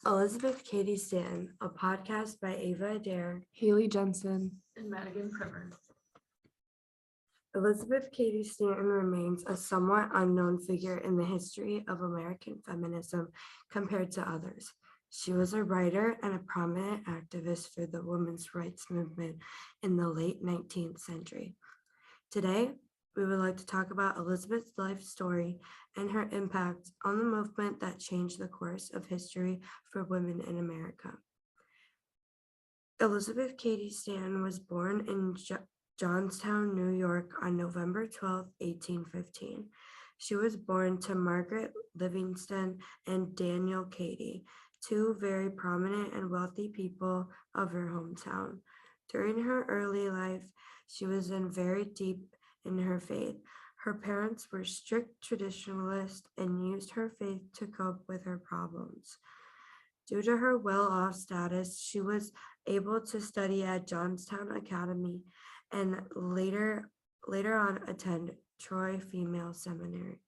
Elizabeth Cady Stanton, a podcast by Ava Adair, Haley Jensen, and Madigan Primer. Elizabeth Cady Stanton remains a somewhat unknown figure in the history of American feminism compared to others. She was a writer and a prominent activist for the women's rights movement in the late 19th century. Today, we would like to talk about Elizabeth's life story and her impact on the movement that changed the course of history for women in America. Elizabeth Cady Stanton was born in Johnstown, New York on November 12, 1815. She was born to Margaret Livingston and Daniel Cady, two very prominent and wealthy people of her hometown. During her early life, she was very deep in her faith. Her parents were strict traditionalists and used her faith to cope with her problems. Due to her well-off status, she was able to study at Johnstown Academy and later on attend Troy Female Seminary.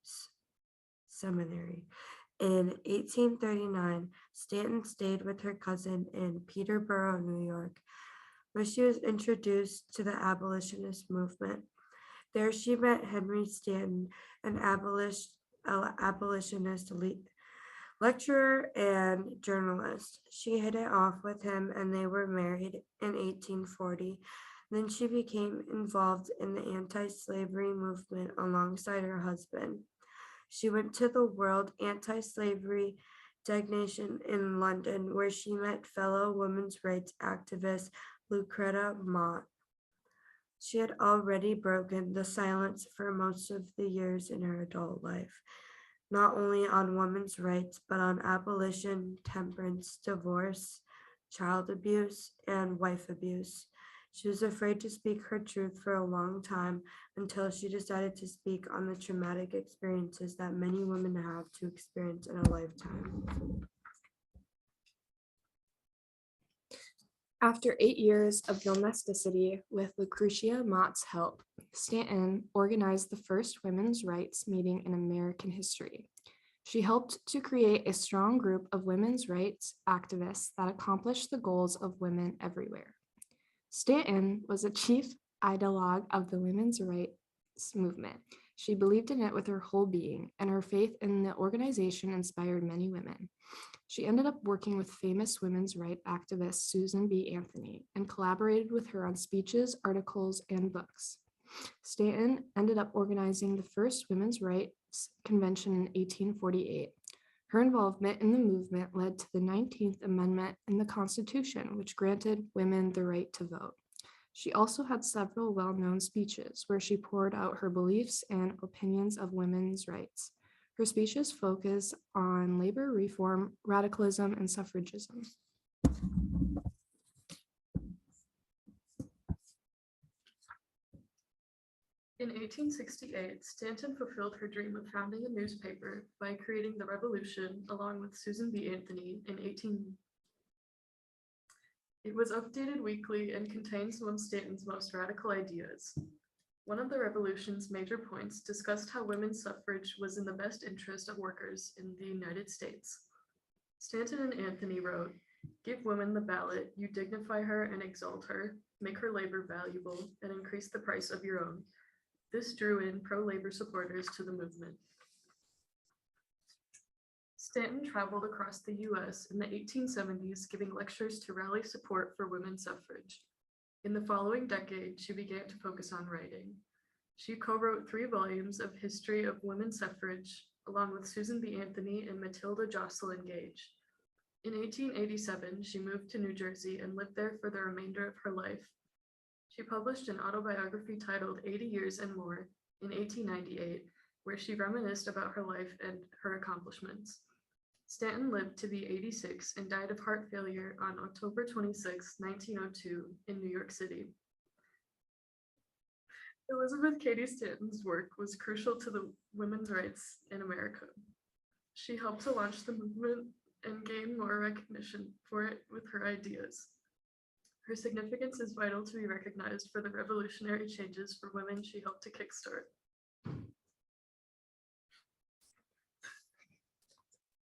In 1839, Stanton stayed with her cousin in Peterborough, New York, where she was introduced to the abolitionist movement. There she met Henry Stanton, an abolitionist lecturer and journalist. She hit it off with him and they were married in 1840. Then she became involved in the anti-slavery movement alongside her husband. She went to the World Anti-Slavery Dignation in London, where she met fellow women's rights activist Lucretta Mott. She had already broken the silence for most of the years in her adult life, not only on women's rights, but on abolition, temperance, divorce, child abuse, and wife abuse. She was afraid to speak her truth for a long time until she decided to speak on the traumatic experiences that many women have to experience in a lifetime. After 8 years of domesticity with Lucretia Mott's help, Stanton organized the first women's rights meeting in American history. She helped to create a strong group of women's rights activists that accomplished the goals of women everywhere. Stanton was a chief ideologue of the women's rights movement. She believed in it with her whole being, and her faith in the organization inspired many women. She ended up working with famous women's rights activist Susan B. Anthony and collaborated with her on speeches, articles, and books. Stanton ended up organizing the first women's rights convention in 1848. Her involvement in the movement led to the 19th Amendment in the Constitution, which granted women the right to vote. She also had several well-known speeches where she poured out her beliefs and opinions of women's rights. Her speeches focus on labor reform, radicalism, and suffragism. In 1868, Stanton fulfilled her dream of founding a newspaper by creating The Revolution along with Susan B. Anthony in 18. It was updated weekly and contained some of Stanton's most radical ideas. One of the Revolution's major points discussed how women's suffrage was in the best interest of workers in the United States. Stanton and Anthony wrote, "Give women the ballot, you dignify her and exalt her, make her labor valuable, and increase the price of your own." This drew in pro-labor supporters to the movement. Stanton traveled across the US in the 1870s, giving lectures to rally support for women's suffrage. In the following decade, she began to focus on writing. She co-wrote 3 volumes of History of Women's Suffrage, along with Susan B. Anthony and Matilda Jocelyn Gage. In 1887, she moved to New Jersey and lived there for the remainder of her life. She published an autobiography titled 80 Years and More in 1898, where she reminisced about her life and her accomplishments. Stanton lived to be 86 and died of heart failure on October 26, 1902 in New York City. Elizabeth Cady Stanton's work was crucial to the women's rights in America. She helped to launch the movement and gain more recognition for it with her ideas. Her significance is vital to be recognized for the revolutionary changes for women she helped to kickstart.